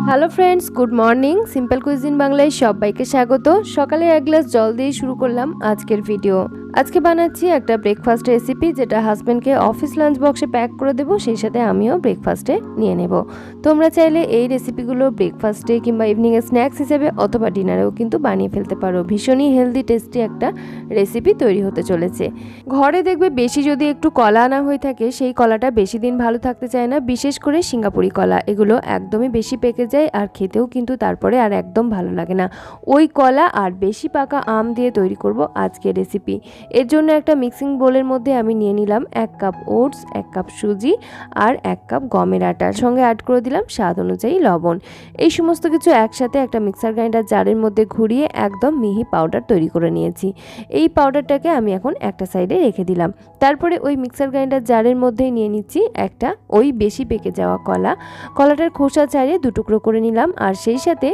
Hello friends, good morning. Simple cuisine বাংলায় সবাইকে স্বাগত। সকালে এক গ্লাস জল দিয়ে শুরু করলাম আজকের ভিডিও। আজকে বানাচ্ছি একটা ব্রেকফাস্ট রেসিপি, যেটা হাজব্যান্ডকে অফিস লাঞ্চ বক্সে প্যাক করে দেবো, সেই সাথে আমিও ব্রেকফাস্টে নিয়ে নেব। তোমরা চাইলে এই রেসিপিগুলো ব্রেকফাস্টে কিংবা ইভিনিংয়ে স্ন্যাক্স হিসেবে অথবা ডিনারেও কিন্তু বানিয়ে ফেলতে পারো। ভীষণই হেলদি টেস্টি একটা রেসিপি তৈরি হতে চলেছে। ঘরে দেখবে বেশি যদি একটু কলা আনা হয়ে থাকে, সেই কলাটা বেশি দিন ভালো থাকতে চায় না, বিশেষ করে সিঙ্গাপুরি কলা। এগুলো একদমই বেশি পেকে যায় আর খেতেও কিন্তু তারপরে আর একদম ভালো লাগে না। ওই কলা আর বেশি পাকা আম দিয়ে তৈরি করব আজকের রেসিপি। এর জন্য একটা মিক্সিং বোলের মধ্যে আমি নিয়ে নিলাম 1 কাপ ওটস, 1 কাপ সুজি আর 1 কাপ গমের আটার সঙ্গে অ্যাড করে দিলাম স্বাদ অনুযায়ী লবণ। এই সমস্ত কিছু একসাথে একটা মিক্সার গ্রাইন্ডার জারের মধ্যে ঘুরিয়ে একদম মিহি পাউডার তৈরি করে নিয়েছি। এই পাউডারটাকে আমি এখন একটা সাইডে রেখে দিলাম। তারপরে ওই মিক্সার গ্রাইন্ডার জারের মধ্যেই নিয়ে নিচ্ছি একটা ওই বেশি পেকে যাওয়া কলাটার খোসা ছাড়িয়ে 2 টুকরো করে নিলাম। আর সেই সাথে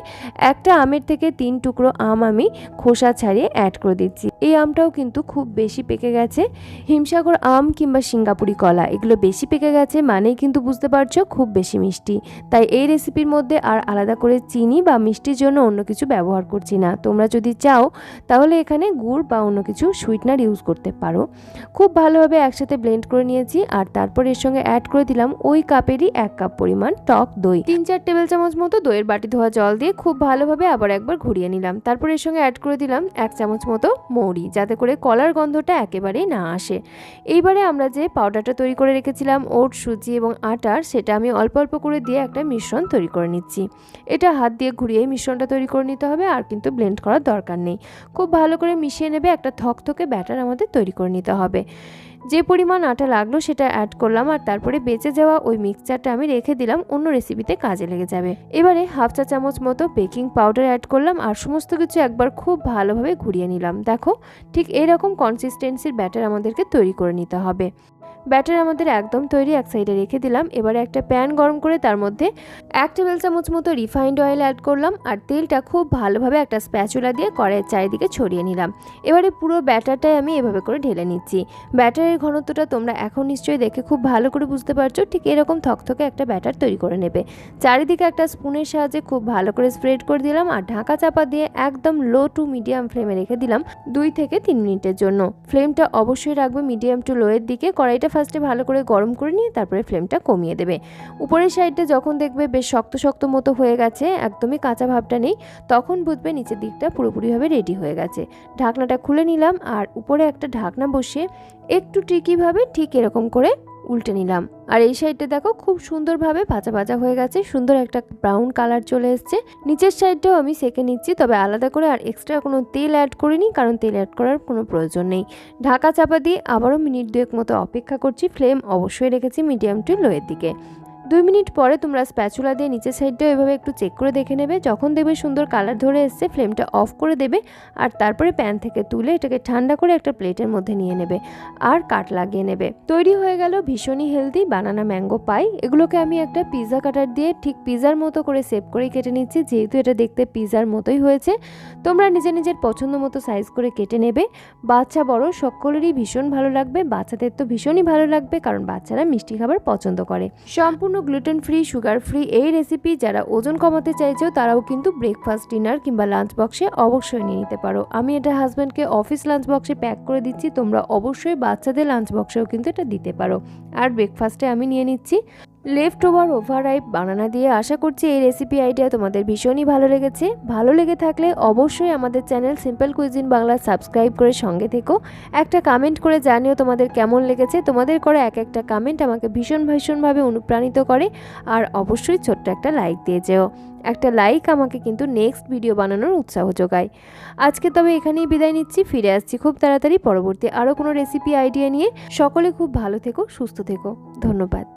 একটা আমের থেকে 3 টুকরো আম আমি খোসা ছাড়িয়ে অ্যাড করে দিচ্ছি। এই আমটাও কিন্তু খুব বেশি পেকে গেছে। হিমসাগর আম কিংবা সিঙ্গাপুরি কলা এগুলো বেশি পেকে গেছে মানেই কিন্তু বুঝতে পারছো খুব বেশি মিষ্টি। তাই এই রেসিপির মধ্যে আর আলাদা করে চিনি বা মিষ্টির জন্য অন্য কিছু ব্যবহার করছি না। তোমরা যদি চাও তাহলে এখানে গুড় বা অন্য কিছু সুইটনার ইউজ করতে পারো। খুব ভালোভাবে একসাথে ব্লেন্ড করে নিয়েছি। আর তারপর এর সঙ্গে অ্যাড করে দিলাম ওই কাপেরই 1 কাপ পরিমাণ টক দই। 3-4 টেবিল চামচ মতো দইয়ের বাটি ধোয়া জল দিয়ে খুব ভালোভাবে আবার একবার ঘুরিয়ে নিলাম। তারপর এর সঙ্গে অ্যাড করে দিলাম 1 চামচ মতো মৌরি, যাতে করে কলার গন্ধটা একেবারেই না আসে। এইবারে আমরা যে পাউডারটা তৈরি করে রেখেছিলাম ওট, সুজি এবং আটার, সেটা আমি অল্প অল্প করে দিয়ে একটা মিশ্রণ তৈরি করে নিচ্ছি। এটা হাত দিয়ে ঘুরিয়ে মিশ্রণটা তৈরি করে নিতে হবে, আর কিন্তু ব্লেন্ড করার দরকার নেই। খুব ভালো করে মিশিয়ে নেবে। একটা থকথকে ব্যাটার আমাদের তৈরি করে নিতে হবে। যে পরিমাণ আটা লাগলো সেটা অ্যাড করলাম, আর তারপরে বেঁচে যাওয়া ওই মিক্সচারটা আমি রেখে দিলাম, অন্য রেসিপিতে কাজে লেগে যাবে। এবারে 1/2 চা চামচ মতো বেকিং পাউডার অ্যাড করলাম আর সমস্ত কিছু একবার খুব ভালোভাবে ঘুরিয়ে নিলাম। দেখো, ঠিক এরকম কনসিস্টেন্সির ব্যাটার আমাদেরকে তৈরি করে নিতে হবে। ব্যাটার আমাদের একদম তৈরি, এক সাইডে রেখে দিলাম। এবারে একটা প্যান গরম করে তার মধ্যে 1 টেবিল চামচ মতো রিফাইন্ড অয়েল অ্যাড করলাম, আর তেলটা খুব ভালোভাবে একটা স্প্যাচুলা দিয়ে কড়াইয়ের চারিদিকে ছড়িয়ে নিলাম। এবারে পুরো ব্যাটারটাই আমি এভাবে করে ঢেলে নিচ্ছি। ব্যাটারের ঘনত্বটা তোমরা এখন নিশ্চয়ই দেখে খুব ভালো করে বুঝতে পারছো। ঠিক এরকম থকথকে একটা ব্যাটার তৈরি করে নেবে। চারিদিকে একটা স্পুনের সাহায্যে খুব ভালো করে স্প্রেড করে দিলাম, আর ঢাকা চাপা দিয়ে একদম লো টু মিডিয়াম ফ্লেমে রেখে দিলাম 2 থেকে 3 মিনিটের জন্য। ফ্লেমটা অবশ্যই রাখবে মিডিয়াম টু লোয়ের দিকে। কড়াইটা ফার্স্টে ভালো করে গরম করে নিয়ে তারপরে ফ্লেমটা কমিয়ে দেবে। উপরের সাইডটা যখন দেখবে বেশ শক্ত শক্ত মতো হয়ে গেছে, একদমই কাঁচা ভাবটা নেই, তখন বুঝবে নিচের দিকটা পুরোপুরিভাবে রেডি হয়ে গেছে। ঢাকনাটা খুলে নিলাম, আর উপরে একটা ঢাকনা বসিয়ে একটু ট্রিকিভাবে ঠিক এরকম করে উল্টে নিলাম। আর এই সাইডটা দেখো খুব সুন্দরভাবে ভাজা ভাজা হয়ে গেছে, সুন্দর একটা ব্রাউন কালার চলে এসছে। নিচের সাইডটাও আমি সেকে নিচ্ছি, তবে আলাদা করে আর এক্সট্রা কোনো তেল অ্যাড করিনি, কারণ তেল অ্যাড করার কোনো প্রয়োজন নেই। ঢাকা চাপা দিয়ে আবারও মিনিট 2 মতো অপেক্ষা করছি। ফ্লেম অবশ্যই রেখেছি মিডিয়াম টু লোয়ের দিকে। 2 মিনিট পরে তোমরা স্প্যাচুলা দিয়ে নিচের সাইডটাও এভাবে একটু চেক করে দেখে নেবে। যখন দেখবে সুন্দর কালার ধরে এসছে, ফ্লেমটা অফ করে দেবে। আর তারপরে প্যান থেকে তুলে এটাকে ঠান্ডা করে একটা প্লেটের মধ্যে নিয়ে নেবে আর কাট লাগিয়ে নেবে। তৈরি হয়ে গেল ভীষণই হেলদি বানানা ম্যাঙ্গো পাই। এগুলোকে আমি একটা পিৎজা কাটার দিয়ে ঠিক পিৎজার মতো করে সেভ করে কেটে নিচ্ছি, যেহেতু এটা দেখতে পিৎজার মতোই হয়েছে। তোমরা নিজের নিজের পছন্দ মতো সাইজ করে কেটে নেবে। বাচ্চা বড় সকলেরই ভীষণ ভালো লাগবে। বাচ্চাদের তো ভীষণই ভালো লাগবে, কারণ বাচ্চারা মিষ্টি খাবার পছন্দ করে। সম্পূর্ণ গ্লুটেন ফ্রি, সুগার ফ্রি এই রেসিপি যারা ওজন কমাতে চাইছো তারাও কিন্তু ব্রেকফাস্ট, ডিনার কিংবা লাঞ্চ বক্সে অবশ্যই নিয়ে নিতে পারো। আমি এটা হাজব্যান্ডকে অফিস লাঞ্চ বক্সে প্যাক করে দিচ্ছি। তোমরা অবশ্যই বাচ্চাদের লাঞ্চ বক্সেও কিন্তু এটা দিতে পারো। আর ব্রেকফাস্টে আমি নিয়ে নিচ্ছি লেফট ওভাররাইপ বানানা দিয়ে। আশা করছি এই রেসিপি আইডিয়া তোমাদের ভীষণই ভালো লেগেছে। ভালো লেগে থাকলে অবশ্যই আমাদের channel simple cuisine Bangla subscribe করে সঙ্গে থেকো। একটা কমেন্ট করে জানিও তোমাদের কেমন লেগেছে। তোমাদের করা এক একটা কমেন্ট আমাকে ভীষণভাবে অনুপ্রাণিত করে। আর অবশ্যই ছোট্ট একটা লাইক দিয়ে যেও। একটা লাইক আমাকে কিন্তু নেক্সট ভিডিও বানানোর উৎসাহ যোগায়। আজকে তবে এখানেই বিদায় নিচ্ছি। ফিরে আসছি খুব তাড়াতাড়ি পরবর্তী আরও কোনো রেসিপি আইডিয়া নিয়ে। সকলে খুব ভালো থেকো, সুস্থ থেকো। ধন্যবাদ।